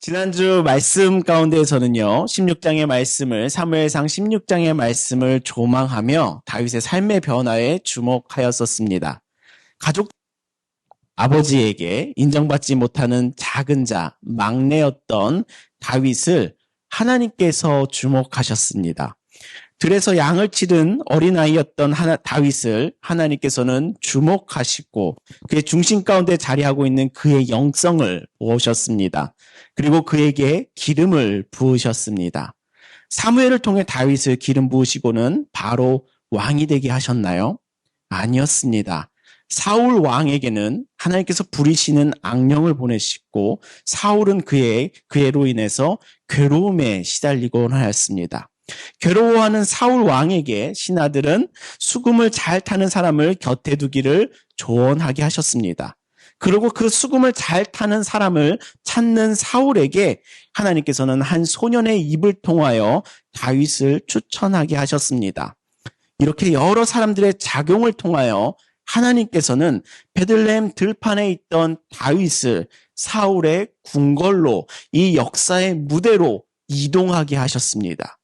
지난주 말씀 가운데에서는요, 16장의 말씀을, 사무엘상 16장의 말씀을 조망하며 다윗의 삶의 변화에 주목하였었습니다. 가족 아버지에게 인정받지 못하는 작은 자, 막내였던 다윗을 하나님께서 주목하셨습니다. 들에서 양을 치른 어린아이였던 다윗을 하나님께서는 주목하시고 그의 중심 가운데 자리하고 있는 그의 영성을 보셨습니다. 그리고 그에게 기름을 부으셨습니다. 사무엘을 통해 다윗을 기름 부으시고는 바로 왕이 되게 하셨나요? 아니었습니다. 사울 왕에게는 하나님께서 부리시는 악령을 보내시고 사울은 그애로 인해서 괴로움에 시달리곤 하였습니다. 괴로워하는 사울 왕에게 신하들은 수금을 잘 타는 사람을 곁에 두기를 조언하게 하셨습니다. 그리고 그 수금을 잘 타는 사람을 찾는 사울에게 하나님께서는 한 소년의 입을 통하여 다윗을 추천하게 하셨습니다. 이렇게 여러 사람들의 작용을 통하여 하나님께서는 베들레헴 들판에 있던 다윗을 사울의 궁궐로, 이 역사의 무대로 이동하게 하셨습니다.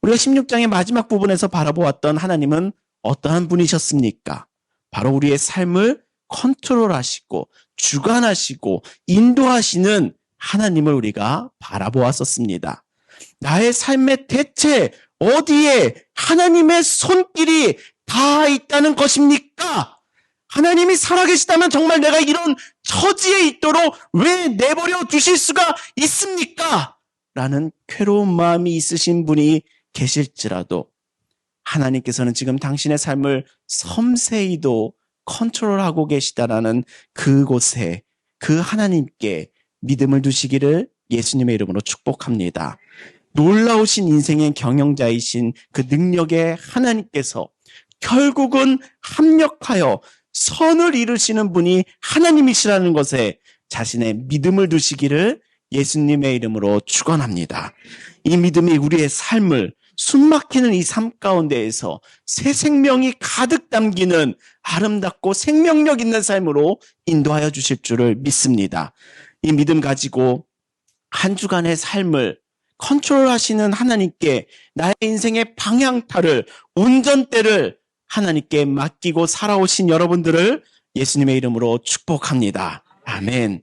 우리가 16장의 마지막 부분에서 바라보았던 하나님은 어떠한 분이셨습니까? 바로 우리의 삶을 컨트롤하시고 주관하시고 인도하시는 하나님을 우리가 바라보았었습니다. 나의 삶의 대체 어디에 하나님의 손길이 다 있다는 것입니까? 하나님이 살아계시다면 정말 내가 이런 처지에 있도록 왜 내버려 두실 수가 있습니까? 라는 괴로운 마음이 있으신 분이 계실지라도 하나님께서는 지금 당신의 삶을 섬세히도 컨트롤하고 계시다라는 그곳에 그 하나님께 믿음을 두시기를 예수님의 이름으로 축복합니다. 놀라우신 인생의 경영자이신 그 능력의 하나님께서 결국은 합력하여 선을 이루시는 분이 하나님이시라는 것에 자신의 믿음을 두시기를 예수님의 이름으로 축원합니다. 이 믿음이 우리의 삶을 숨막히는 이 삶 가운데에서 새 생명이 가득 담기는 아름답고 생명력 있는 삶으로 인도하여 주실 줄을 믿습니다. 이 믿음 가지고 한 주간의 삶을 컨트롤하시는 하나님께 나의 인생의 방향타를, 운전대를 하나님께 맡기고 살아오신 여러분들을 예수님의 이름으로 축복합니다. 아멘.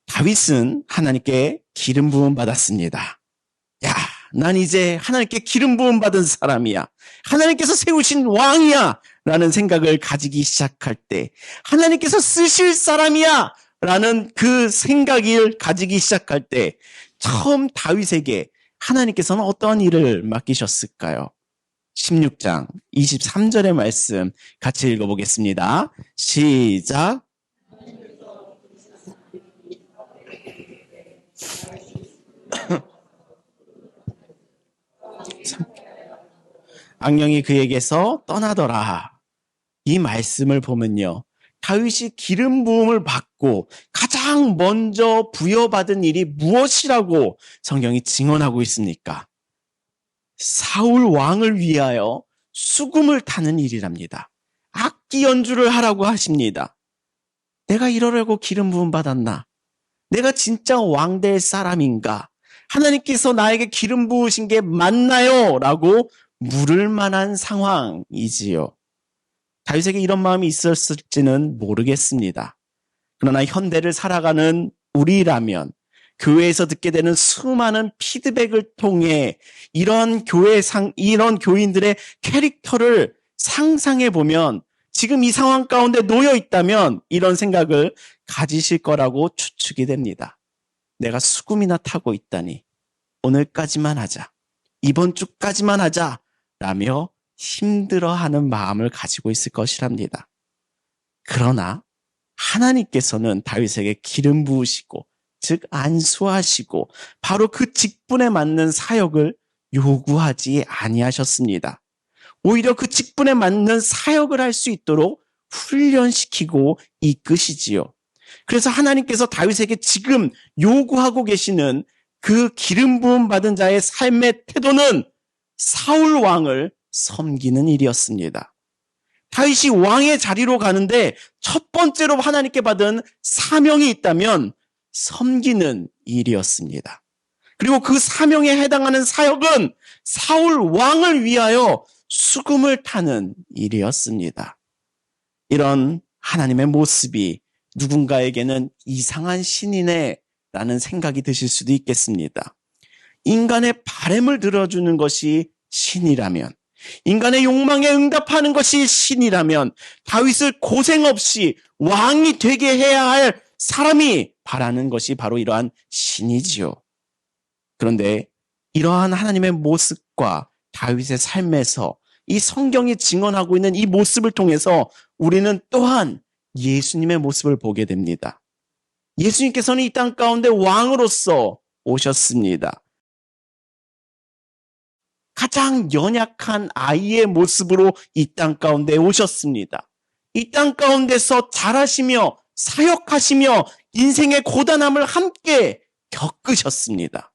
다윗은 하나님께 기름 부음 받았습니다. 야, 난 이제 하나님께 기름 부음 받은 사람이야. 하나님께서 세우신 왕이야. 라는 생각을 가지기 시작할 때 하나님께서 쓰실 사람이야. 라는 그 생각을 가지기 시작할 때 처음 다윗에게 하나님께서는 어떤 일을 맡기셨을까요? 16장 23절의 말씀 같이 읽어보겠습니다. 시작. 악령이 그에게서 떠나더라. 이 말씀을 보면요, 다윗이 기름 부음을 받고 가장 먼저 부여받은 일이 무엇이라고 성경이 증언하고 있습니까? 사울 왕을 위하여 수금을 타는 일이랍니다. 악기 연주를 하라고 하십니다. 내가 이러려고 기름 부음 받았나? 내가 진짜 왕 될 사람인가? 하나님께서 나에게 기름 부으신 게 맞나요? 라고 물을 만한 상황이지요. 다윗에게 이런 마음이 있었을지는 모르겠습니다. 그러나 현대를 살아가는 우리라면 교회에서 듣게 되는 수많은 피드백을 통해 이런 교인들의 캐릭터를 상상해 보면 지금 이 상황 가운데 놓여 있다면 이런 생각을 가지실 거라고 추측이 됩니다. 내가 수금이나 타고 있다니 오늘까지만 하자, 이번 주까지만 하자 라며 힘들어하는 마음을 가지고 있을 것이랍니다. 그러나 하나님께서는 다윗에게 기름 부으시고 즉 안수하시고 바로 그 직분에 맞는 사역을 요구하지 아니하셨습니다. 오히려 그 직분에 맞는 사역을 할 수 있도록 훈련시키고 이끄시지요. 그래서 하나님께서 다윗에게 지금 요구하고 계시는 그 기름 부음 받은 자의 삶의 태도는 사울 왕을 섬기는 일이었습니다. 다윗이 왕의 자리로 가는데 첫 번째로 하나님께 받은 사명이 있다면 섬기는 일이었습니다. 그리고 그 사명에 해당하는 사역은 사울 왕을 위하여 수금을 타는 일이었습니다. 이런 하나님의 모습이 누군가에게는 이상한 신이네 라는 생각이 드실 수도 있겠습니다. 인간의 바램을 들어주는 것이 신이라면, 인간의 욕망에 응답하는 것이 신이라면 다윗을 고생 없이 왕이 되게 해야 할 사람이 바라는 것이 바로 이러한 신이지요. 그런데 이러한 하나님의 모습과 다윗의 삶에서 이 성경이 증언하고 있는 이 모습을 통해서 우리는 또한 예수님의 모습을 보게 됩니다. 예수님께서는 이 땅 가운데 왕으로서 오셨습니다. 가장 연약한 아이의 모습으로 이 땅 가운데 오셨습니다. 이 땅 가운데서 자라시며 사역하시며 인생의 고단함을 함께 겪으셨습니다.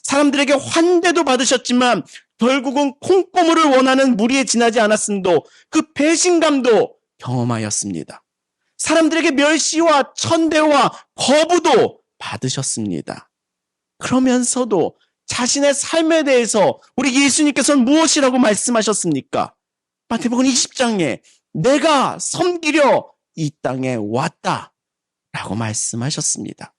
사람들에게 환대도 받으셨지만 결국은 콩고물을 원하는 무리에 지나지 않았음도 그 배신감도 경험하였습니다. 사람들에게 멸시와 천대와 거부도 받으셨습니다. 그러면서도 자신의 삶에 대해서 우리 예수님께서는 무엇이라고 말씀하셨습니까? 마태복음 20장에 내가 섬기려 이 땅에 왔다 라고 말씀하셨습니다.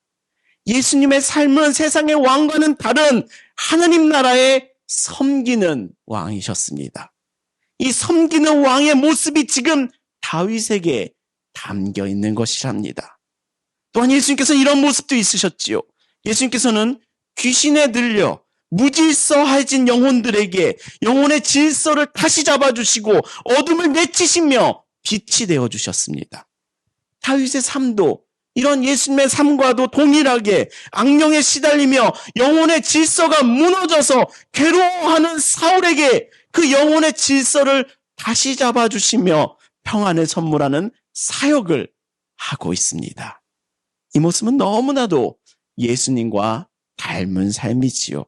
예수님의 삶은 세상의 왕과는 다른 하나님 나라의 섬기는 왕이셨습니다. 이 섬기는 왕의 모습이 지금 다윗에게 담겨 있는 것이랍니다. 또한 예수님께서 이런 모습도 있으셨지요. 예수님께서는 귀신에 들려 무질서해진 영혼들에게 영혼의 질서를 다시 잡아주시고 어둠을 내치시며 빛이 되어주셨습니다. 다윗의 삶도 이런 예수님의 삶과도 동일하게 악령에 시달리며 영혼의 질서가 무너져서 괴로워하는 사울에게 그 영혼의 질서를 다시 잡아주시며 평안을 선물하는 사역을 하고 있습니다. 이 모습은 너무나도 예수님과 닮은 삶이지요.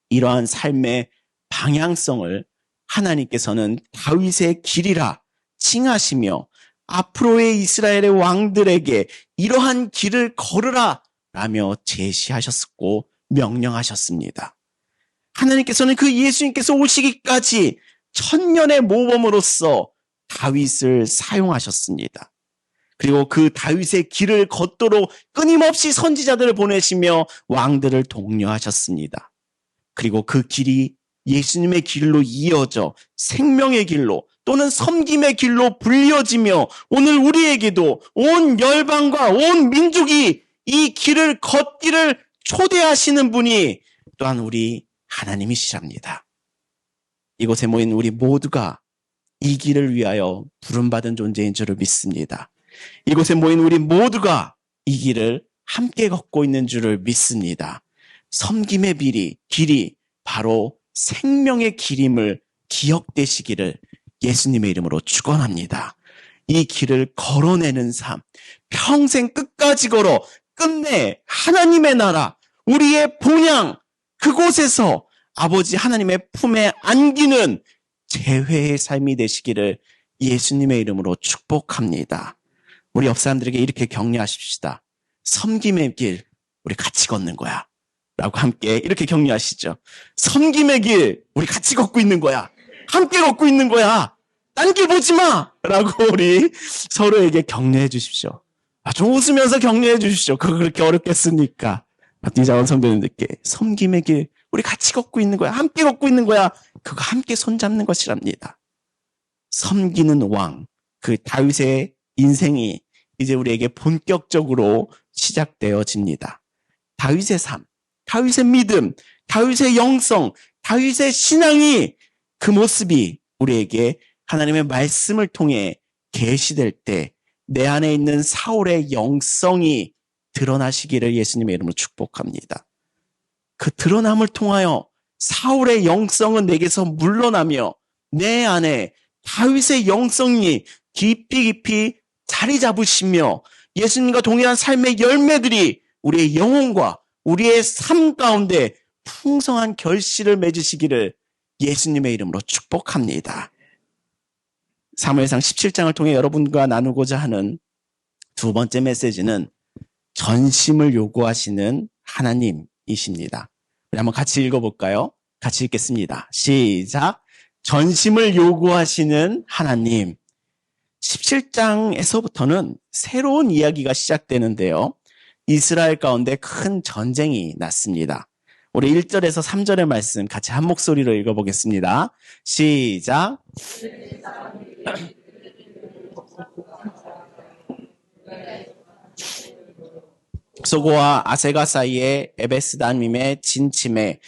이러한 삶의 방향성을 하나님께서는 다윗의 길이라 칭하시며 앞으로의 이스라엘의 왕들에게 이러한 길을 걸으라 라며 제시하셨고 명령하셨습니다. 하나님께서는 그 예수님께서 오시기까지 천년의 모범으로서 다윗을 사용하셨습니다. 그리고 그 다윗의 길을 걷도록 끊임없이 선지자들을 보내시며 왕들을 독려하셨습니다. 그리고 그 길이 예수님의 길로 이어져 생명의 길로 또는 섬김의 길로 불려지며 오늘 우리에게도 온 열방과 온 민족이 이 길을 걷기를 초대하시는 분이 또한 우리 하나님이시랍니다. 이곳에 모인 우리 모두가 이 길을 위하여 부름받은 존재인 줄을 믿습니다. 이곳에 모인 우리 모두가 이 길을 함께 걷고 있는 줄을 믿습니다. 섬김의 길이 바로 생명의 길임을 기억되시기를 예수님의 이름으로 축원합니다. 이 길을 걸어내는 삶, 평생 끝까지 걸어 끝내 하나님의 나라, 우리의 본향, 그곳에서 아버지 하나님의 품에 안기는 재회의 삶이 되시기를 예수님의 이름으로 축복합니다. 우리 옆 사람들에게 이렇게 격려하십시다. 섬김의 길, 우리 같이 걷는 거야. 라고 함께 이렇게 격려하시죠. 섬김의 길, 우리 같이 걷고 있는 거야. 함께 걷고 있는 거야. 딴 길 보지 마! 라고 우리 서로에게 격려해 주십시오. 좀 웃으면서 격려해 주십시오. 그거 그렇게 어렵겠습니까? 이장원 선배님들께 섬김의 길, 우리 같이 걷고 있는 거야. 함께 걷고 있는 거야. 그거 함께 손잡는 것이랍니다. 섬기는 왕, 그 다윗의 인생이 이제 우리에게 본격적으로 시작되어집니다. 다윗의 삶, 다윗의 믿음, 다윗의 영성, 다윗의 신앙이 그 모습이 우리에게 하나님의 말씀을 통해 계시될 때 내 안에 있는 사울의 영성이 드러나시기를 예수님의 이름으로 축복합니다. 그 드러남을 통하여 사울의 영성은 내게서 물러나며 내 안에 다윗의 영성이 깊이 자리 잡으시며 예수님과 동일한 삶의 열매들이 우리의 영혼과 우리의 삶 가운데 풍성한 결실을 맺으시기를 예수님의 이름으로 축복합니다. 사무엘상 17장을 통해 여러분과 나누고자 하는 두 번째 메시지는 전심을 요구하시는 하나님이십니다. 우리 한번 같이 읽어볼까요? 같이 읽겠습니다. 시작. 전심을 요구하시는 하나님. 17장에서부터는 새로운 이야기가 시작되는데요. 이스라엘 가운데 큰 전쟁이 났습니다. 우리 1절에서 3절의 말씀 같이 한 목소리로 읽어보겠습니다. 시작. 소고와 아세가 사이에 에베스다밈의 진침에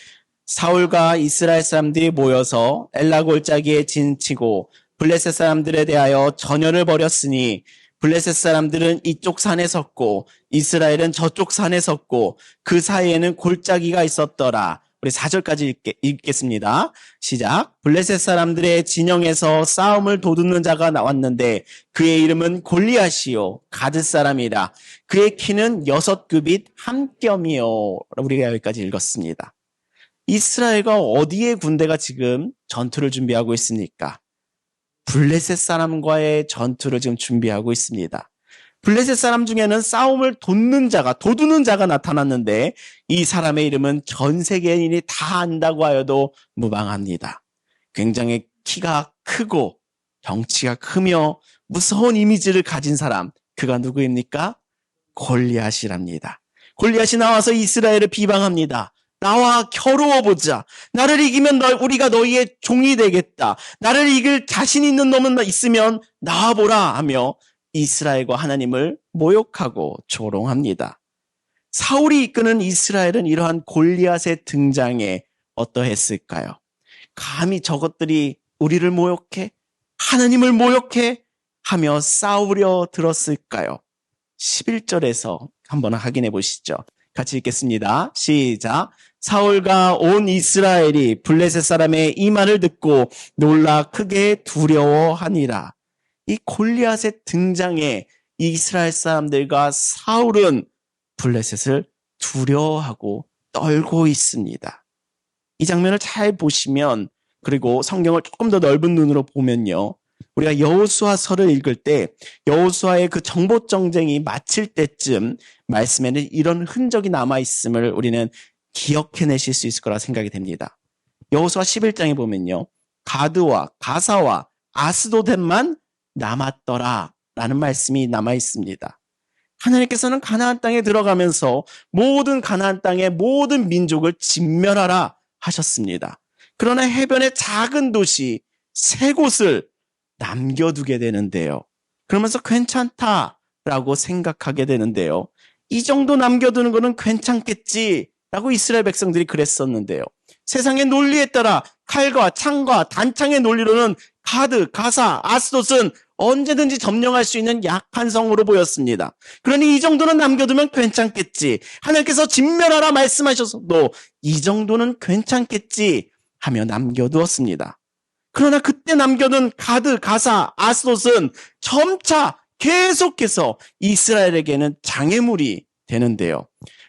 사울과 이스라엘 사람들이 모여서 엘라 골짜기에 진치고 블레셋 사람들에 대하여 전열을 벌였으니 블레셋 사람들은 이쪽 산에 섰고 이스라엘은 저쪽 산에 섰고 그 사이에는 골짜기가 있었더라. 우리 4절까지 읽겠습니다. 시작. 블레셋 사람들의 진영에서 싸움을 도두는 자가 나왔는데 그의 이름은 골리앗이요 가드 사람이라. 그의 키는 6규빗 한 뼘이요. 우리가 여기까지 읽었습니다. 이스라엘과 어디에 군대가 지금 전투를 준비하고 있습니까? 블레셋 사람과의 전투를 지금 준비하고 있습니다. 블레셋 사람 중에는 싸움을 도두는 자가 나타났는데 이 사람의 이름은 전 세계인이 다 안다고 하여도 무방합니다. 굉장히 키가 크고 덩치가 크며 무서운 이미지를 가진 사람, 그가 누구입니까? 골리앗이랍니다. 골리앗이 나와서 이스라엘을 비방합니다. 나와 겨루어보자. 나를 이기면 우리가 너희의 종이 되겠다. 나를 이길 자신 있는 놈은 있으면 나와보라 하며 이스라엘과 하나님을 모욕하고 조롱합니다. 사울이 이끄는 이스라엘은 이러한 골리앗의 등장에 어떠했을까요? 감히 저것들이 우리를 모욕해? 하나님을 모욕해? 하며 싸우려 들었을까요? 11절에서 한번 확인해 보시죠. 같이 읽겠습니다. 시작. 사울과 온 이스라엘이 블레셋 사람의 이 말을 듣고 놀라 크게 두려워하니라. 이 골리앗의 등장에 이스라엘 사람들과 사울은 블레셋을 두려워하고 떨고 있습니다. 이 장면을 잘 보시면, 그리고 성경을 조금 더 넓은 눈으로 보면요, 우리가 여호수아서를 읽을 때 여호수아의 그 정복 전쟁이 마칠 때쯤 말씀에는 이런 흔적이 남아있음을 우리는 기억해내실 수 있을 거라 생각이 됩니다. 여호수아 11장에 보면요, 가드와 가사와 아스도덴만 남았더라 라는 말씀이 남아있습니다. 하나님께서는 가나안 땅에 들어가면서 모든 가나안 땅의 모든 민족을 진멸하라 하셨습니다. 그러나 해변의 작은 도시 3곳을 남겨두게 되는데요. 그러면서 괜찮다라고 생각하게 되는데요. 이 정도 남겨두는 거는 괜찮겠지라고 이스라엘 백성들이 그랬었는데요. 세상의 논리에 따라 칼과 창과 단창의 논리로는 가드, 가사, 아스돗은 언제든지 점령할 수 있는 약한 성으로 보였습니다. 그러니 이 정도는 남겨두면 괜찮겠지. 하나님께서 진멸하라 말씀하셔서도 이 정도는 괜찮겠지 하며 남겨두었습니다. 그러나 그때 남겨둔 가드, 가사, 아스돗은 점차 계속해서 이스라엘에게는 장애물이 되는데요.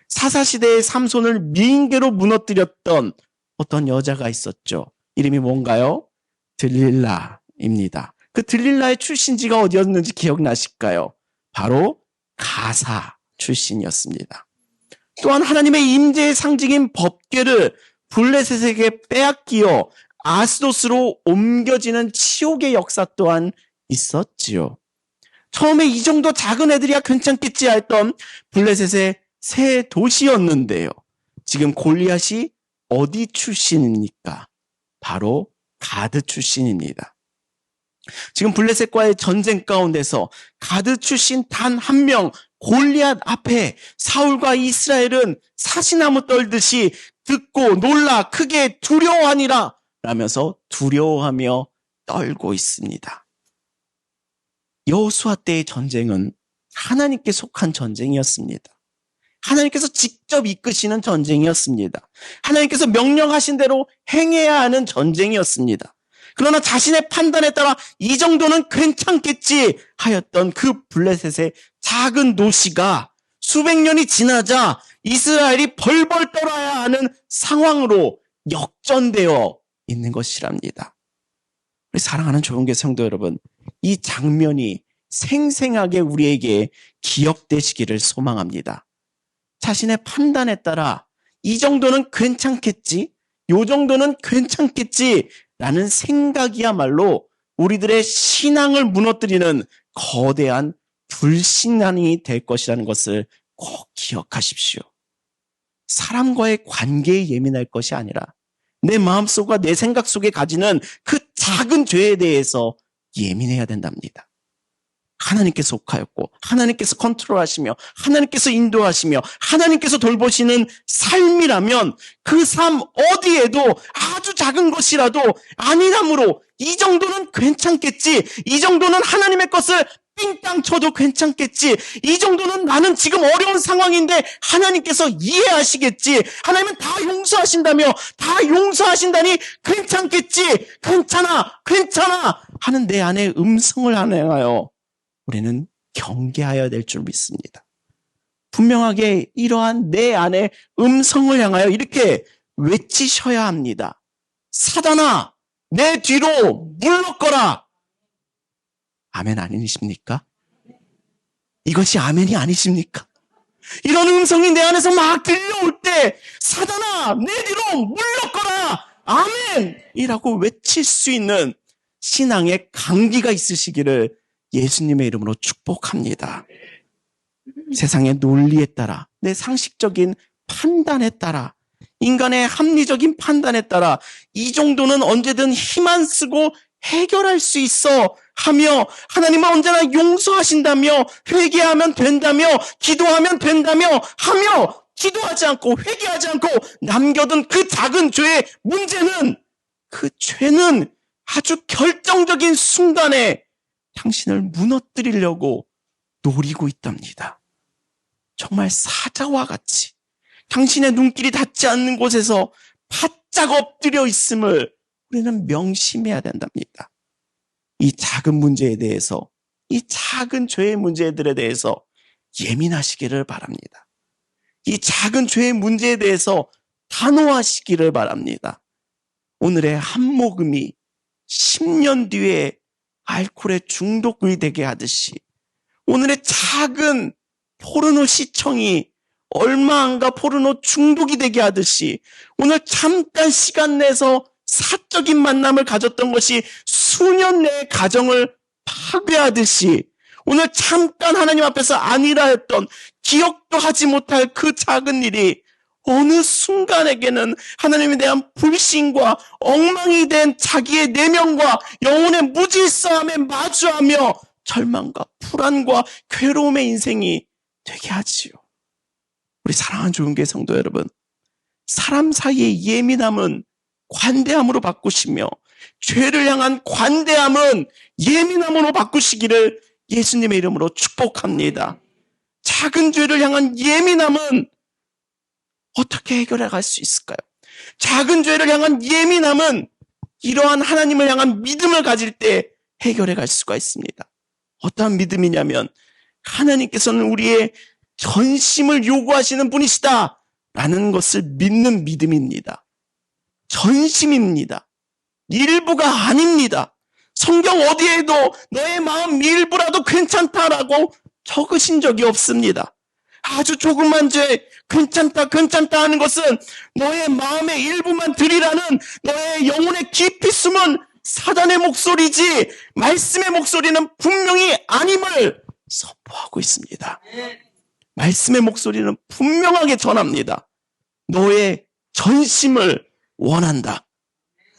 사사시대의 삼손을 미인계로 무너뜨렸던 어떤 여자가 있었죠. 이름이 뭔가요? 들릴라입니다. 그 들릴라의 출신지가 어디였는지 기억나실까요? 바로 가사 출신이었습니다. 또한 하나님의 임재의 상징인 법궤를 블레셋에게 빼앗기어 아스돗으로 옮겨지는 치욕의 역사 또한 있었지요. 처음에 이 정도 작은 애들이야 괜찮겠지 했던 블레셋의 새 도시였는데요. 지금 골리앗이 어디 출신입니까? 바로 가드 출신입니다. 지금 블레셋과의 전쟁 가운데서 가드 출신 단 한 명 골리앗 앞에 사울과 이스라엘은 사시나무 떨듯이 듣고 놀라 크게 두려워하니라 라면서 두려워하며 떨고 있습니다. 여호수아 때의 전쟁은 하나님께 속한 전쟁이었습니다. 하나님께서 직접 이끄시는 전쟁이었습니다. 하나님께서 명령하신 대로 행해야 하는 전쟁이었습니다. 그러나 자신의 판단에 따라 이 정도는 괜찮겠지 하였던 그 블레셋의 작은 도시가 수백 년이 지나자 이스라엘이 벌벌 떨어야 하는 상황으로 역전되어 있는 것이랍니다. 우리 사랑하는 조용계 성도 여러분, 이 장면이 생생하게 우리에게 기억되시기를 소망합니다. 자신의 판단에 따라 이 정도는 괜찮겠지, 요 정도는 괜찮겠지 라는 생각이야말로 우리들의 신앙을 무너뜨리는 거대한 불신앙이 될 것이라는 것을 꼭 기억하십시오. 사람과의 관계에 예민할 것이 아니라 내 마음속과 내 생각 속에 가지는 그 작은 죄에 대해서 예민해야 된답니다. 하나님께서 속하였고 하나님께서 컨트롤하시며 하나님께서 인도하시며 하나님께서 돌보시는 삶이라면 그 삶 어디에도 아주 작은 것이라도 아니라므로 이 정도는 괜찮겠지, 이 정도는 하나님의 것을 삥땅 쳐도 괜찮겠지, 이 정도는 나는 지금 어려운 상황인데 하나님께서 이해하시겠지, 하나님은 다 용서하신다며 다 용서하신다니 괜찮겠지, 괜찮아 하는 내 안의 음성을 향하여 우리는 경계하여야 될 줄 믿습니다. 분명하게 이러한 내 안의 음성을 향하여 이렇게 외치셔야 합니다. 사단아, 내 뒤로 물러거라. 아멘 아니십니까? 이것이 아멘이 아니십니까? 이런 음성이 내 안에서 막 들려올 때 사단아, 내 뒤로 물러거라. 아멘이라고 외칠 수 있는 신앙의 강기가 있으시기를 예수님의 이름으로 축복합니다. 세상의 논리에 따라, 내 상식적인 판단에 따라, 인간의 합리적인 판단에 따라 이 정도는 언제든 힘 안 쓰고 해결할 수 있어 하며 하나님은 언제나 용서하신다며 회개하면 된다며 기도하면 된다며 하며 기도하지 않고 회개하지 않고 남겨둔 그 작은 죄의 문제는, 그 죄는 아주 결정적인 순간에 당신을 무너뜨리려고 노리고 있답니다. 정말 사자와 같이 당신의 눈길이 닿지 않는 곳에서 바짝 엎드려 있음을 우리는 명심해야 된답니다. 이 작은 문제에 대해서, 이 작은 죄의 문제들에 대해서 예민하시기를 바랍니다. 이 작은 죄의 문제에 대해서 단호하시기를 바랍니다. 오늘의 한 모금이 10년 뒤에 알코올에 중독이 되게 하듯이 오늘의 작은 포르노 시청이 얼마 안가 포르노 중독이 되게 하듯이 오늘 잠깐 시간 내서 사적인 만남을 가졌던 것이 수년 내의 가정을 파괴하듯이 오늘 잠깐 하나님 앞에서 아니라 했던 기억도 하지 못할 그 작은 일이 어느 순간에게는 하나님에 대한 불신과 엉망이 된 자기의 내면과 영혼의 무질서함에 마주하며 절망과 불안과 괴로움의 인생이 되게 하지요. 우리 사랑하는 좋은교회 성도 여러분, 사람 사이의 예민함은 관대함으로 바꾸시며 죄를 향한 관대함은 예민함으로 바꾸시기를 예수님의 이름으로 축복합니다. 작은 죄를 향한 예민함은 어떻게 해결해 갈 수 있을까요? 작은 죄를 향한 예민함은 이러한 하나님을 향한 믿음을 가질 때 해결해 갈 수가 있습니다. 어떠한 믿음이냐면 하나님께서는 우리의 전심을 요구하시는 분이시다 라는 것을 믿는 믿음입니다. 전심입니다. 일부가 아닙니다. 성경 어디에도 너의 마음 일부라도 괜찮다라고 적으신 적이 없습니다. 아주 조그만 죄 괜찮다 하는 것은 너의 마음의 일부만 들이라는 너의 영혼의 깊이 숨은 사단의 목소리지 말씀의 목소리는 분명히 아님을 선포하고 있습니다. 말씀의 목소리는 분명하게 전합니다. 너의 전심을 원한다.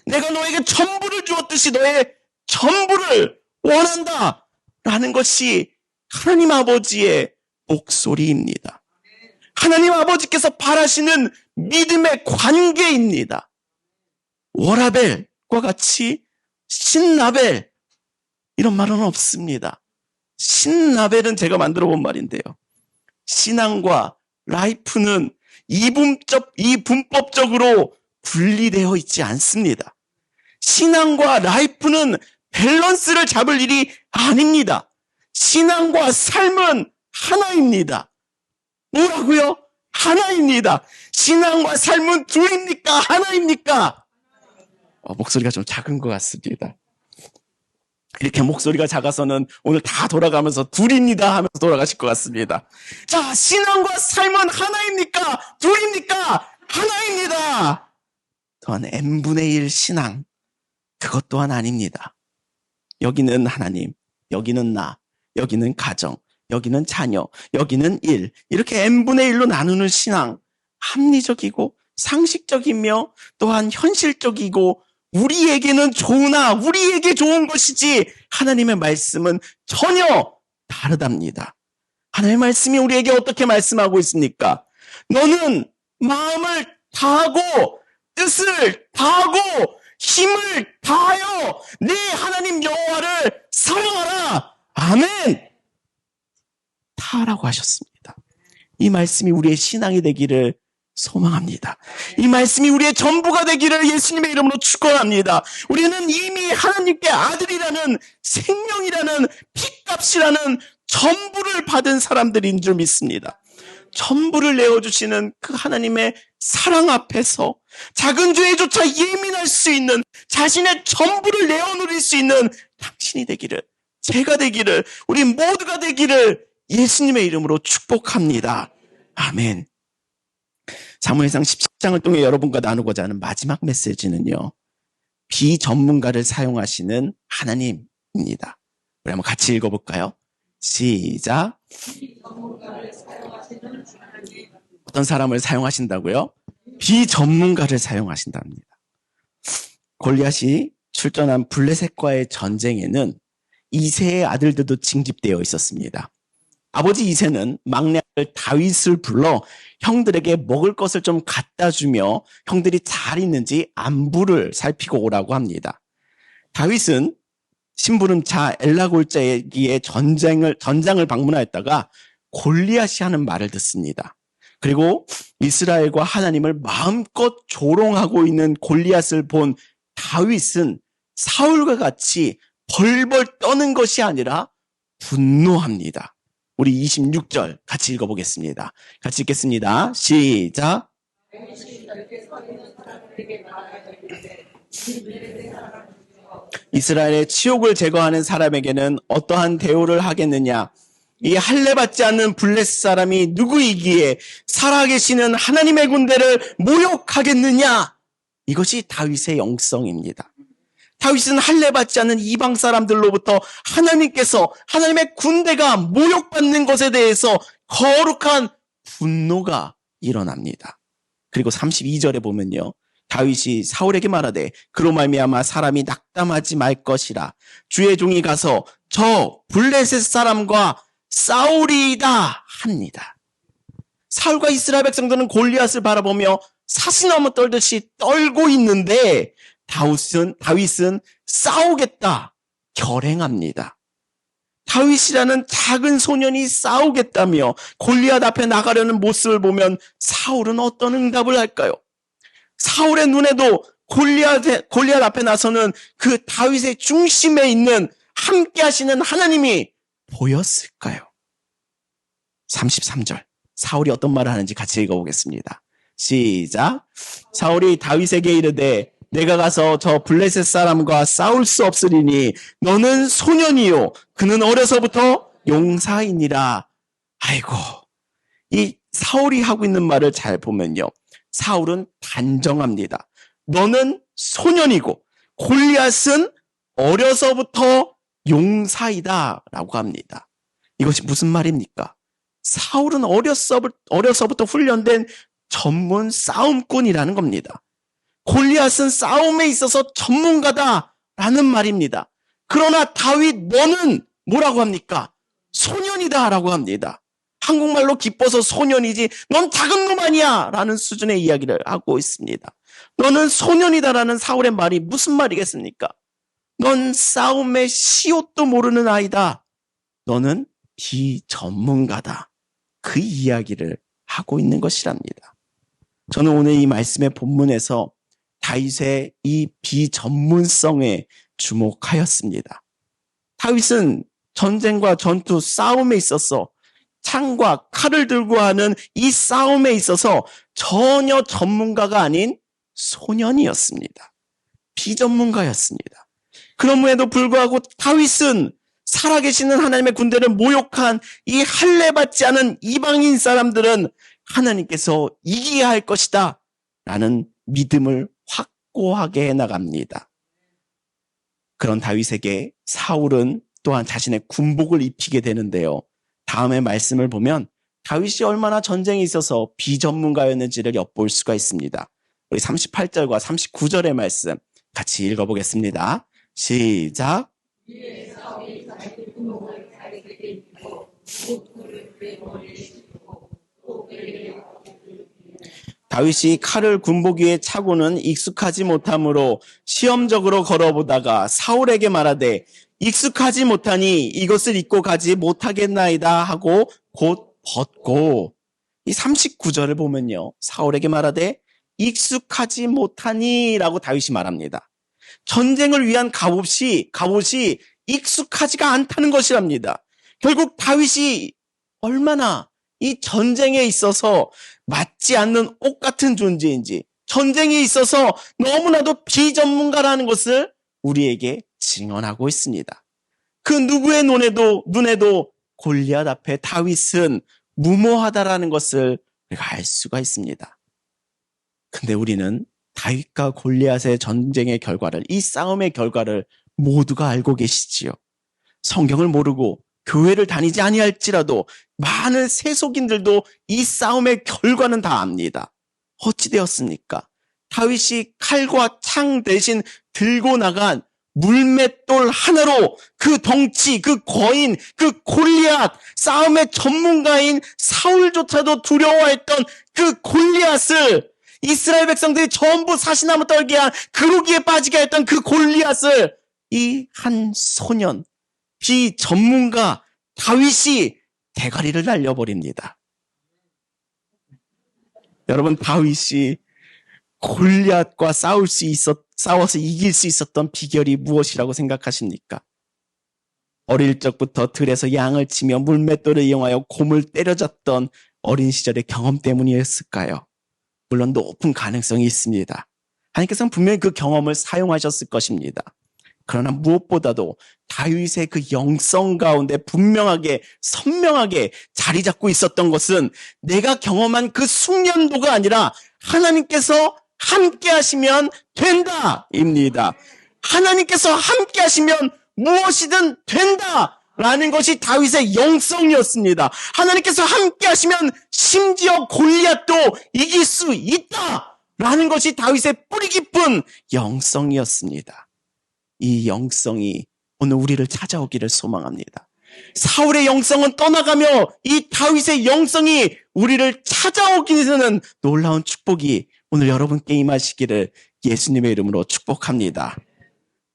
내가 너에게 전부를 주었듯이 너의 전부를 원한다 라는 것이 하나님 아버지의 목소리입니다. 하나님 아버지께서 바라시는 믿음의 관계입니다. 워라벨과 같이 신라벨 이런 말은 없습니다. 신라벨은 제가 만들어 본 말인데요. 신앙과 라이프는 이분법적으로 분리되어 있지 않습니다. 신앙과 라이프는 밸런스를 잡을 일이 아닙니다. 신앙과 삶은 하나입니다. 뭐라고요? 하나입니다. 신앙과 삶은 둘입니까? 하나입니까? 목소리가 좀 작은 것 같습니다. 이렇게 목소리가 작아서는 오늘 다 돌아가면서 둘입니다 하면서 돌아가실 것 같습니다. 자, 신앙과 삶은 하나입니까? 둘입니까? 하나입니다. 또한 n분의 1 신앙, 그것 또한 아닙니다. 여기는 하나님, 여기는 나, 여기는 가정, 여기는 자녀, 여기는 일, 이렇게 n분의 1로 나누는 신앙, 합리적이고 상식적이며 또한 현실적이고 우리에게는 좋으나 우리에게 좋은 것이지 하나님의 말씀은 전혀 다르답니다. 하나님의 말씀이 우리에게 어떻게 말씀하고 있습니까? 너는 마음을 다하고 뜻을 다하고 힘을 다하여 네 하나님 여호와를 사랑하라. 아멘. 다라고 하셨습니다. 이 말씀이 우리의 신앙이 되기를 소망합니다. 이 말씀이 우리의 전부가 되기를 예수님의 이름으로 축원합니다. 우리는 이미 하나님께 아들이라는 생명이라는 핏값이라는 전부를 받은 사람들인 줄 믿습니다. 전부를 내어주시는 그 하나님의 사랑 앞에서 작은 죄조차 예민할 수 있는 자신의 전부를 내어놓을 수 있는 당신이 되기를, 제가 되기를, 우리 모두가 되기를 예수님의 이름으로 축복합니다. 아멘. 사무엘상 17장을 통해 여러분과 나누고자 하는 마지막 메시지는요, 비전문가를 사용하시는 하나님입니다. 우리 한번 같이 읽어볼까요? 시작. 어떤 사람을 사용하신다고요? 비전문가를 사용하신답니다. 골리앗이 출전한 블레셋과의 전쟁에는 이새의 아들들도 징집되어 있었습니다. 아버지 이새는 막내 아들 다윗을 불러 형들에게 먹을 것을 좀 갖다 주며 형들이 잘 있는지 안부를 살피고 오라고 합니다. 다윗은 심부름차 엘라골짜기의 전장을 방문하였다가 골리앗이 하는 말을 듣습니다. 그리고 이스라엘과 하나님을 마음껏 조롱하고 있는 골리앗을 본 다윗은 사울과 같이 벌벌 떠는 것이 아니라 분노합니다. 우리 26절 같이 읽어보겠습니다. 같이 읽겠습니다. 시작. 이스라엘의 치욕을 제거하는 사람에게는 어떠한 대우를 하겠느냐? 이 할례받지 않는 블레셋 사람이 누구이기에 살아계시는 하나님의 군대를 모욕하겠느냐? 이것이 다윗의 영성입니다. 다윗은 할례받지 않는 이방 사람들로부터 하나님께서, 하나님의 군대가 모욕받는 것에 대해서 거룩한 분노가 일어납니다. 그리고 32절에 보면요, 다윗이 사울에게 말하되 그로 말미암아 사람이 낙담하지 말 것이라. 주의 종이 가서 저 블레셋 사람과 싸우리이다 합니다. 사울과 이스라엘 백성들은 골리앗을 바라보며 사시나무 떨듯이 떨고 있는데 다윗은 싸우겠다 결행합니다. 다윗이라는 작은 소년이 싸우겠다며 골리앗 앞에 나가려는 모습을 보면 사울은 어떤 응답을 할까요? 사울의 눈에도 골리앗 앞에 나서는 그 다윗의 중심에 있는 함께 하시는 하나님이 보였을까요? 33절 사울이 어떤 말을 하는지 같이 읽어보겠습니다. 시작. 사울이 다윗에게 이르되 내가 가서 저 블레셋 사람과 싸울 수 없으리니 너는 소년이요 그는 어려서부터 용사이니라. 아이고, 이 사울이 하고 있는 말을 잘 보면요, 사울은 단정합니다. 너는 소년이고 골리앗은 어려서부터 용사이다 라고 합니다. 이것이 무슨 말입니까? 사울은 어려서부터 훈련된 전문 싸움꾼이라는 겁니다. 골리앗은 싸움에 있어서 전문가다라는 말입니다. 그러나 다윗 너는 뭐라고 합니까? 소년이다라고 합니다. 한국말로 기뻐서 소년이지 넌 작은 놈 아니야 라는 수준의 이야기를 하고 있습니다. 너는 소년이다라는 사울의 말이 무슨 말이겠습니까? 넌 싸움의 시옷도 모르는 아이다. 너는 비전문가다. 그 이야기를 하고 있는 것이랍니다. 저는 오늘 이 말씀의 본문에서 다윗의 이 비전문성에 주목하였습니다. 다윗은 전쟁과 전투, 싸움에 있어서 창과 칼을 들고 하는 이 싸움에 있어서 전혀 전문가가 아닌 소년이었습니다. 비전문가였습니다. 그럼에도 불구하고 다윗은 살아계시는 하나님의 군대를 모욕한 이 할례받지 않은 이방인 사람들은 하나님께서 이기야 할 것이다 라는 믿음을 확고하게 해나갑니다. 그런 다윗에게 사울은 또한 자신의 군복을 입히게 되는데요. 다음의 말씀을 보면 다윗이 얼마나 전쟁에 있어서 비전문가였는지를 엿볼 수가 있습니다. 우리 38절과 39절의 말씀 같이 읽어보겠습니다. 시작. 다윗이 칼을 군복 위에 차고는 익숙하지 못하므로 시험적으로 걸어보다가 사울에게 말하되 익숙하지 못하니 이것을 입고 가지 못하겠나이다 하고 곧 벗고, 이 39절을 보면요, 사울에게 말하되 익숙하지 못하니 라고 다윗이 말합니다. 전쟁을 위한 갑옷이 익숙하지가 않다는 것이랍니다. 결국 다윗이 얼마나 이 전쟁에 있어서 맞지 않는 옷 같은 존재인지, 전쟁에 있어서 너무나도 비전문가라는 것을 우리에게 증언하고 있습니다. 그 누구의 눈에도 골리앗 앞에 다윗은 무모하다라는 것을 우리가 알 수가 있습니다. 근데 우리는 다윗과 골리앗의 전쟁의 결과를, 이 싸움의 결과를 모두가 알고 계시지요. 성경을 모르고 교회를 다니지 아니할지라도 많은 세속인들도 이 싸움의 결과는 다 압니다. 어찌 되었습니까? 다윗이 칼과 창 대신 들고 나간 물맷돌 하나로 그 덩치, 그 거인, 그 골리앗, 싸움의 전문가인 사울조차도 두려워했던 그 골리앗을, 이스라엘 백성들이 전부 사시나무 떨게 한 그루기에 빠지게 했던 그 골리앗을 이 한 소년, 비전문가 다윗이 대가리를 날려버립니다. 여러분, 다윗이 골리앗과 싸워서 이길 수 있었던 비결이 무엇이라고 생각하십니까? 어릴 적부터 들에서 양을 치며 물맷돌을 이용하여 곰을 때려잡던 어린 시절의 경험 때문이었을까요? 물론 높은 가능성이 있습니다. 하나님께서는 분명히 그 경험을 사용하셨을 것입니다. 그러나 무엇보다도 다윗의 그 영성 가운데 분명하게 선명하게 자리 잡고 있었던 것은 내가 경험한 그 숙련도가 아니라 하나님께서 함께 하시면 된다입니다. 하나님께서 함께 하시면 무엇이든 된다라는 것이 다윗의 영성이었습니다. 하나님께서 함께 하시면 심지어 골리앗도 이길 수 있다라는 것이 다윗의 뿌리 깊은 영성이었습니다. 이 영성이 오늘 우리를 찾아오기를 소망합니다. 사울의 영성은 떠나가며 이 다윗의 영성이 우리를 찾아오기는 놀라운 축복이 오늘 여러분께 임하시기를 예수님의 이름으로 축복합니다.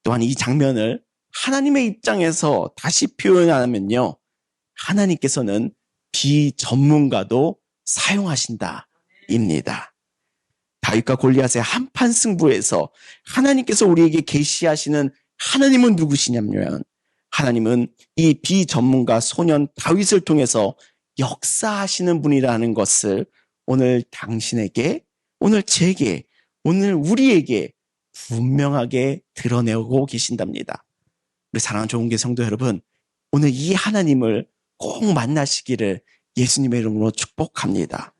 또한 이 장면을 하나님의 입장에서 다시 표현하면요, 하나님께서는 비전문가도 사용하신다입니다. 다윗과 골리앗의 한판 승부에서 하나님께서 우리에게 계시하시는 하나님은 누구시냐면, 하나님은 이 비전문가 소년 다윗을 통해서 역사하시는 분이라는 것을 오늘 당신에게, 오늘 제게, 오늘 우리에게 분명하게 드러내고 계신답니다. 우리 사랑하는 좋은 교 성도 여러분, 오늘 이 하나님을 꼭 만나시기를 예수님의 이름으로 축복합니다.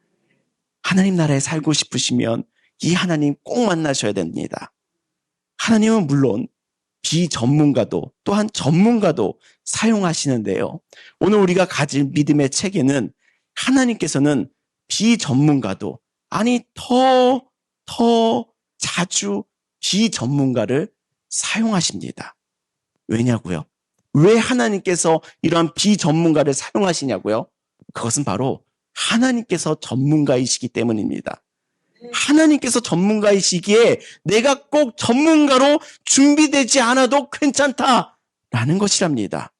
하나님 나라에 살고 싶으시면 이 하나님 꼭 만나셔야 됩니다. 하나님은 물론 비전문가도 또한 전문가도 사용하시는데요. 오늘 우리가 가질 믿음의 체계는 하나님께서는 비전문가도, 아니 더 자주 비전문가를 사용하십니다. 왜냐고요? 왜 하나님께서 이러한 비전문가를 사용하시냐고요? 그것은 바로 하나님께서 전문가이시기 때문입니다. 하나님께서 전문가이시기에 내가 꼭 전문가로 준비되지 않아도 괜찮다라는 것이랍니다.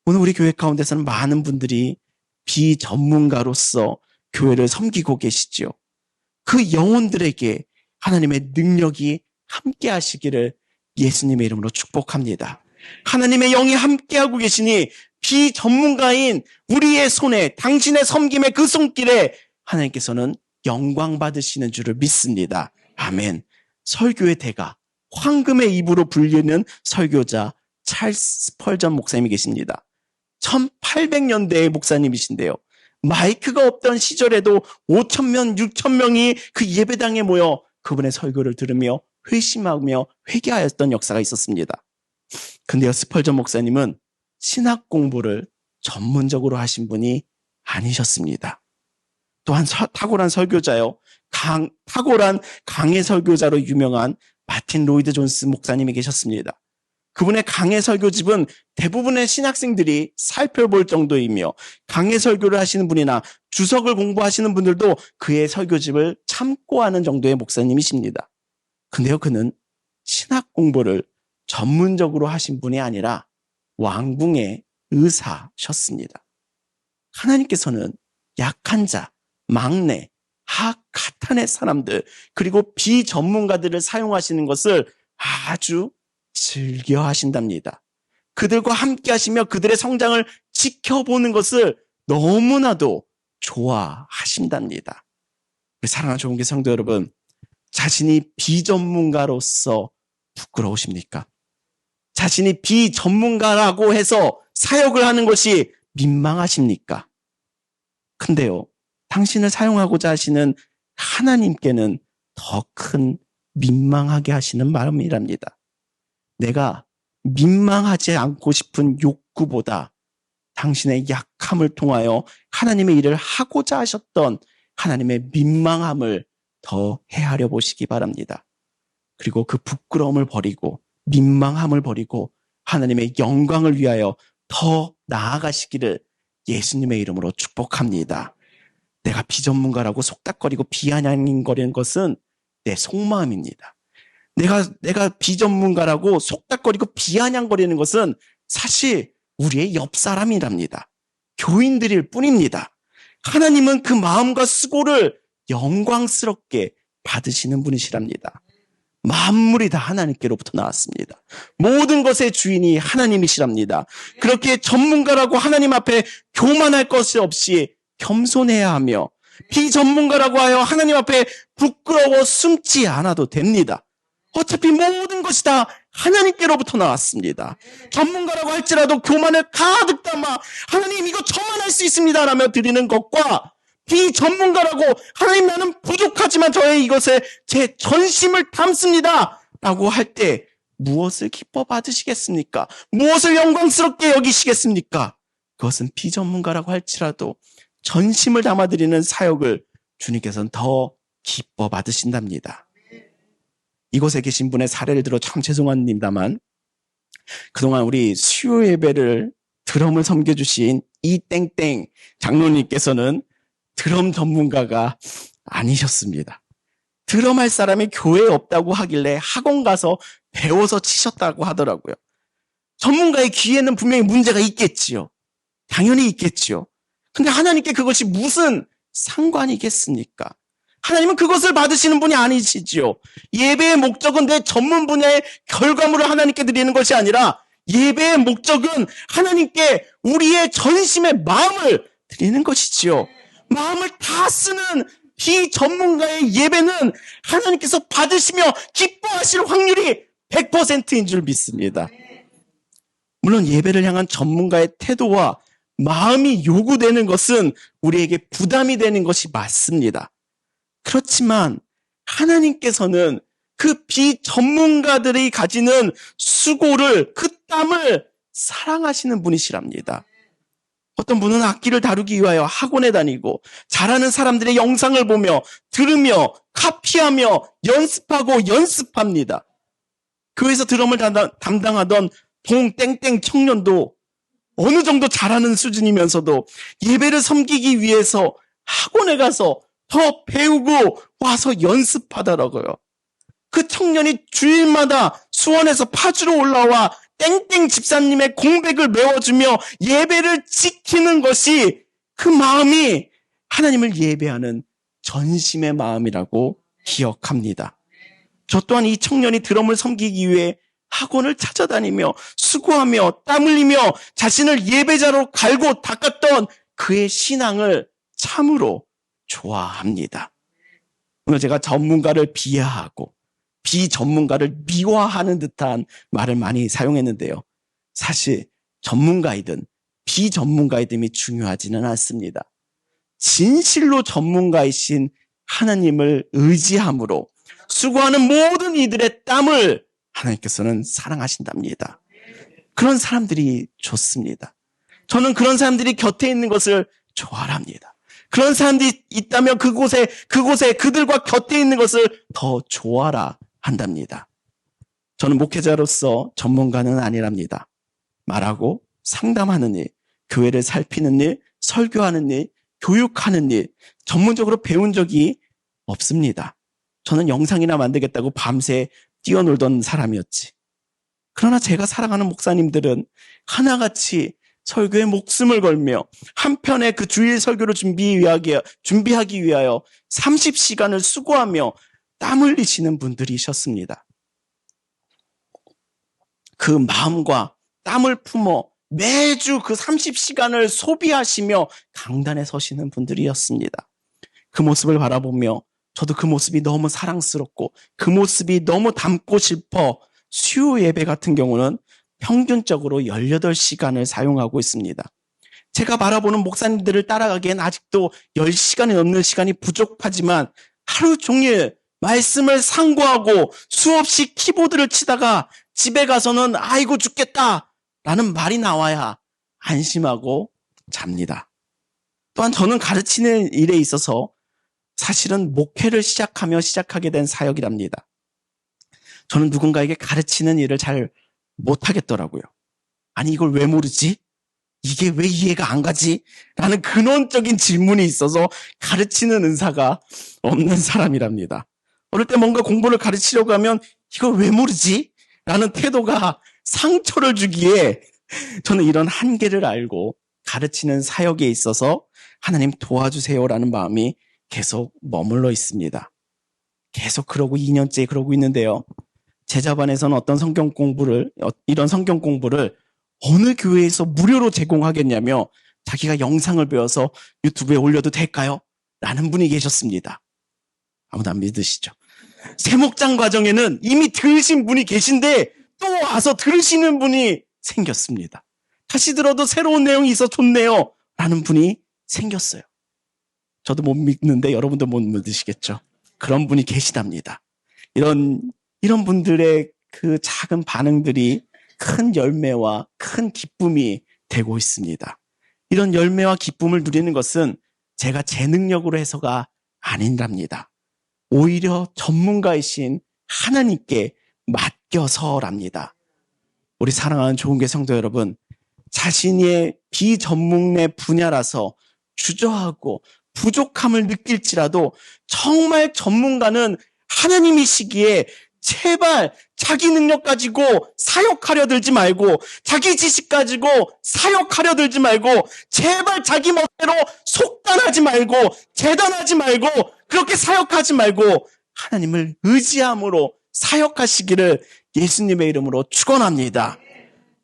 오늘 우리 교회 가운데서는 많은 분들이 비전문가로서 교회를 섬기고 계시지요. 그 영혼들에게 하나님의 능력이 함께 하시기를 예수님의 이름으로 축복합니다. 하나님의 영이 함께하고 계시니 비전문가인 우리의 손에, 당신의 섬김의 그 손길에 하나님께서는 영광 받으시는 줄을 믿습니다. 아멘. 설교의 대가, 황금의 입으로 불리는 설교자 찰스 스펄전 목사님이 계십니다. 1800년대의 목사님이신데요. 마이크가 없던 시절에도 5,000명, 6,000명이 그 예배당에 모여 그분의 설교를 들으며 회심하며 회개하였던 역사가 있었습니다. 근데요, 스펄전 목사님은 신학 공부를 전문적으로 하신 분이 아니셨습니다. 또한 탁월한 설교자요. 탁월한 강해 설교자로 유명한 마틴 로이드 존스 목사님이 계셨습니다. 그분의 강해 설교집은 대부분의 신학생들이 살펴볼 정도이며 강해 설교를 하시는 분이나 주석을 공부하시는 분들도 그의 설교집을 참고하는 정도의 목사님이십니다. 근데요, 그는 신학 공부를 전문적으로 하신 분이 아니라 왕궁의 의사셨습니다. 하나님께서는 약한 자, 막내, 가탄의 사람들, 그리고 비전문가들을 사용하시는 것을 아주 즐겨 하신답니다. 그들과 함께 하시며 그들의 성장을 지켜보는 것을 너무나도 좋아하신답니다. 사랑하는 좋은교회 성도 여러분, 자신이 비전문가로서 부끄러우십니까? 자신이 비전문가라고 해서 사역을 하는 것이 민망하십니까? 근데요, 당신을 사용하고자 하시는 하나님께는 더 큰 민망하게 하시는 마음이랍니다. 내가 민망하지 않고 싶은 욕구보다 당신의 약함을 통하여 하나님의 일을 하고자 하셨던 하나님의 민망함을 더 헤아려 보시기 바랍니다. 그리고 그 부끄러움을 버리고 민망함을 버리고 하나님의 영광을 위하여 더 나아가시기를 예수님의 이름으로 축복합니다. 내가 비전문가라고 속닥거리고 비아냥거리는 것은 내 속마음입니다. 내가 비전문가라고 속닥거리고 비아냥거리는 것은 사실 우리의 옆 사람이랍니다. 교인들일 뿐입니다. 하나님은 그 마음과 수고를 영광스럽게 받으시는 분이시랍니다. 만물이 다 하나님께로부터 나왔습니다. 모든 것의 주인이 하나님이시랍니다. 그렇게 전문가라고 하나님 앞에 교만할 것이 없이 겸손해야 하며 비전문가라고 하여 하나님 앞에 부끄러워 숨지 않아도 됩니다. 어차피 모든 것이 다 하나님께로부터 나왔습니다. 전문가라고 할지라도 교만을 가득 담아 하나님 이거 저만 할 수 있습니다 라며 드리는 것과 비전문가라고 하나님 나는 부족하지만 저의 이것에 제 전심을 담습니다 라고 할 때 무엇을 기뻐 받으시겠습니까? 무엇을 영광스럽게 여기시겠습니까? 그것은 비전문가라고 할지라도 전심을 담아드리는 사역을 주님께서는 더 기뻐 받으신답니다. 이곳에 계신 분의 사례를 들어 참 죄송합니다만 그동안 우리 수요 예배를 드럼을 섬겨주신 이땡땡 장로님께서는 드럼 전문가가 아니셨습니다. 드럼 할 사람이 교회에 없다고 하길래 학원 가서 배워서 치셨다고 하더라고요. 전문가의 귀에는 분명히 문제가 있겠지요. 당연히 있겠지요. 근데 하나님께 그것이 무슨 상관이겠습니까? 하나님은 그것을 받으시는 분이 아니시지요. 예배의 목적은 내 전문 분야의 결과물을 하나님께 드리는 것이 아니라 예배의 목적은 하나님께 우리의 전심의 마음을 드리는 것이지요. 마음을 다 쓰는 비전문가의 예배는 하나님께서 받으시며 기뻐하실 확률이 100%인 줄 믿습니다. 물론 예배를 향한 전문가의 태도와 마음이 요구되는 것은 우리에게 부담이 되는 것이 맞습니다. 그렇지만 하나님께서는 그 비전문가들이 가지는 수고를, 그 땀을 사랑하시는 분이시랍니다. 어떤 분은 악기를 다루기 위하여 학원에 다니고 잘하는 사람들의 영상을 보며 들으며 카피하며 연습하고 연습합니다. 교회에서 드럼을 담당하던 동땡땡 청년도 어느 정도 잘하는 수준이면서도 예배를 섬기기 위해서 학원에 가서 더 배우고 와서 연습하더라고요. 그 청년이 주일마다 수원에서 파주로 올라와 땡땡 집사님의 공백을 메워주며 예배를 지키는 것이 그 마음이 하나님을 예배하는 전심의 마음이라고 기억합니다. 저 또한 이 청년이 드럼을 섬기기 위해 학원을 찾아다니며 수고하며 땀 흘리며 자신을 예배자로 갈고 닦았던 그의 신앙을 참으로 좋아합니다. 오늘 제가 전문가를 비하하고 비전문가를 미화하는 듯한 말을 많이 사용했는데요. 사실 전문가이든 비전문가이든이 중요하지는 않습니다. 진실로 전문가이신 하나님을 의지함으로 수고하는 모든 이들의 땀을 하나님께서는 사랑하신답니다. 그런 사람들이 좋습니다. 저는 그런 사람들이 곁에 있는 것을 좋아합니다. 그런 사람들이 있다면 그곳에 그들과 곁에 있는 것을 더 좋아라 한답니다. 저는 목회자로서 전문가는 아니랍니다. 말하고 상담하는 일, 교회를 살피는 일, 설교하는 일, 교육하는 일, 전문적으로 배운 적이 없습니다. 저는 영상이나 만들겠다고 밤새 뛰어놀던 사람이었지. 그러나 제가 사랑하는 목사님들은 하나같이 설교에 목숨을 걸며 한편의 그 주일 설교를 준비하기 위하여 30시간을 수고하며 땀 흘리시는 분들이셨습니다. 그 마음과 땀을 품어 매주 그 30시간을 소비하시며 강단에 서시는 분들이었습니다. 그 모습을 바라보며 저도 그 모습이 너무 사랑스럽고 그 모습이 너무 닮고 싶어 수요 예배 같은 경우는 평균적으로 18시간을 사용하고 있습니다. 제가 바라보는 목사님들을 따라가기엔 아직도 10시간이 넘는 시간이 부족하지만 하루 종일 말씀을 상고하고 수없이 키보드를 치다가 집에 가서는 아이고 죽겠다 라는 말이 나와야 안심하고 잡니다. 또한 저는 가르치는 일에 있어서 사실은 목회를 시작하게 된 사역이랍니다. 저는 누군가에게 가르치는 일을 잘 못하겠더라고요. 아니 이걸 왜 모르지? 이게 왜 이해가 안 가지? 라는 근원적인 질문이 있어서 가르치는 은사가 없는 사람이랍니다. 어릴 때 뭔가 공부를 가르치려고 하면 이걸 왜 모르지? 라는 태도가 상처를 주기에 저는 이런 한계를 알고 가르치는 사역에 있어서 하나님 도와주세요라는 마음이 계속 머물러 있습니다. 계속 그러고 2년째 그러고 있는데요. 제자반에서는 이런 성경 공부를 어느 교회에서 무료로 제공하겠냐며 자기가 영상을 배워서 유튜브에 올려도 될까요? 라는 분이 계셨습니다. 아무도 안 믿으시죠? 세목장 과정에는 이미 들으신 분이 계신데 또 와서 들으시는 분이 생겼습니다. 다시 들어도 새로운 내용이 있어 좋네요. 라는 분이 생겼어요. 저도 못 믿는데 여러분도 못 믿으시겠죠? 그런 분이 계시답니다. 이런 분들의 그 작은 반응들이 큰 열매와 큰 기쁨이 되고 있습니다. 이런 열매와 기쁨을 누리는 것은 제가 제 능력으로 해서가 아니랍니다. 오히려 전문가이신 하나님께 맡겨서랍니다. 우리 사랑하는 좋은교회 성도 여러분, 자신의 비전문의 분야라서 주저하고 부족함을 느낄지라도 정말 전문가는 하나님이시기에 제발 자기 능력 가지고 사역하려 들지 말고 자기 지식 가지고 사역하려 들지 말고 제발 자기 멋대로 속단하지 말고 재단하지 말고 그렇게 사역하지 말고 하나님을 의지함으로 사역하시기를 예수님의 이름으로 축원합니다.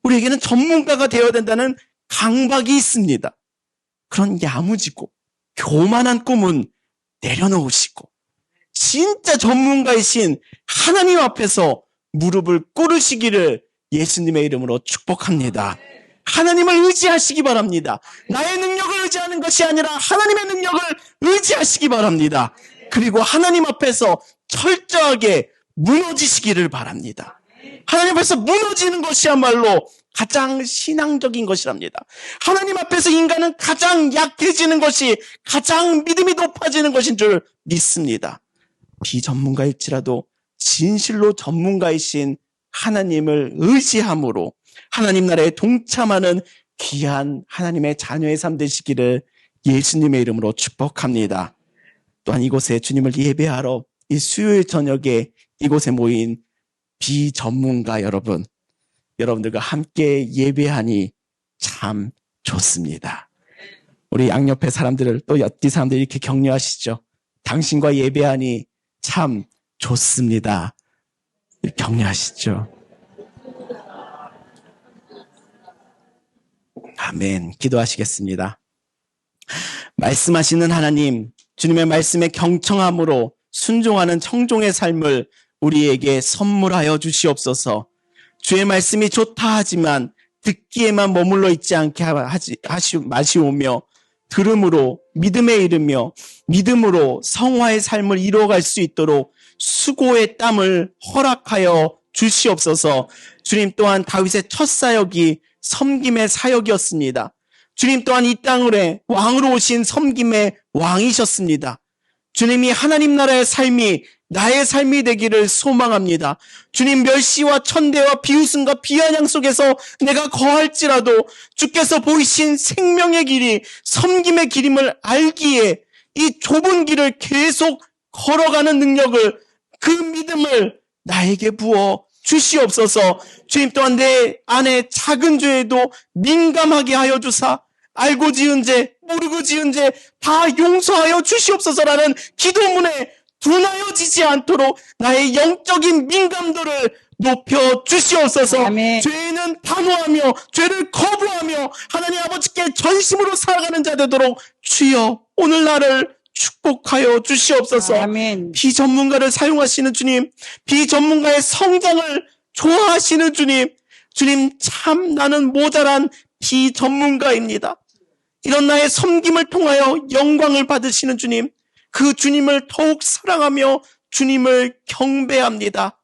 우리에게는 전문가가 되어야 된다는 강박이 있습니다. 그런 야무지고 교만한 꿈은 내려놓으시고 진짜 전문가이신 하나님 앞에서 무릎을 꿇으시기를 예수님의 이름으로 축복합니다. 하나님을 의지하시기 바랍니다. 나의 능력을 의지하는 것이 아니라 하나님의 능력을 의지하시기 바랍니다. 그리고 하나님 앞에서 철저하게 무너지시기를 바랍니다. 하나님 앞에서 무너지는 것이야말로 가장 신앙적인 것이랍니다. 하나님 앞에서 인간은 가장 약해지는 것이 가장 믿음이 높아지는 것인 줄 믿습니다. 비전문가일지라도 진실로 전문가이신 하나님을 의지함으로 하나님 나라에 동참하는 귀한 하나님의 자녀의 삶 되시기를 예수님의 이름으로 축복합니다. 또한 이곳에 주님을 예배하러 이 수요일 저녁에 이곳에 모인 비전문가 여러분들과 함께 예배하니 참 좋습니다. 우리 양옆에 사람들을 또 옆뒤 사람들이 이렇게 격려하시죠. 당신과 예배하니 참 좋습니다. 격려하시죠. 아멘. 기도하시겠습니다. 말씀하시는 하나님, 주님의 말씀에 경청함으로 순종하는 청종의 삶을 우리에게 선물하여 주시옵소서. 주의 말씀이 좋다 하지만 듣기에만 머물러 있지 않게 마시오며 들음으로 믿음에 이르며 믿음으로 성화의 삶을 이루어갈 수 있도록 수고의 땀을 허락하여 주시옵소서. 주님 또한 다윗의 첫 사역이 섬김의 사역이었습니다. 주님 또한 이 땅에 왕으로 오신 섬김의 왕이셨습니다. 주님이 하나님 나라의 삶이 나의 삶이 되기를 소망합니다. 주님, 멸시와 천대와 비웃음과 비아냥 속에서 내가 거할지라도 주께서 보이신 생명의 길이 섬김의 길임을 알기에 이 좁은 길을 계속 걸어가는 능력을, 그 믿음을 나에게 부어 주시옵소서. 주님 또한 내 안에 작은 죄에도 민감하게 하여 주사 알고 지은 죄, 모르고 지은 죄 다 용서하여 주시옵소서라는 기도문에 둔하여지지 않도록 나의 영적인 민감도를 높여 주시옵소서. 아멘. 죄는 단호하며 죄를 거부하며 하나님 아버지께 전심으로 살아가는 자 되도록 주여 오늘 나를 축복하여 주시옵소서. 아멘. 비전문가를 사용하시는 주님, 비전문가의 성장을 좋아하시는 주님, 주님 참 나는 모자란 비전문가입니다. 이런 나의 섬김을 통하여 영광을 받으시는 주님, 그 주님을 더욱 사랑하며 주님을 경배합니다.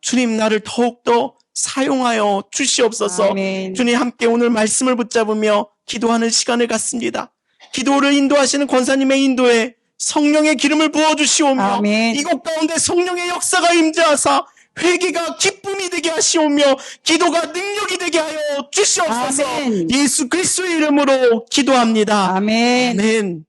주님 나를 더욱더 사용하여 주시옵소서. 아멘. 주님 함께 오늘 말씀을 붙잡으며 기도하는 시간을 갖습니다. 기도를 인도하시는 권사님의 인도에 성령의 기름을 부어주시오며 아멘. 이곳 가운데 성령의 역사가 임재하사 회개가 기쁨이 되게 하시오며 기도가 능력이 되게 하여 주시옵소서. 아멘. 예수 그리스도의 이름으로 기도합니다. 아멘. 아멘.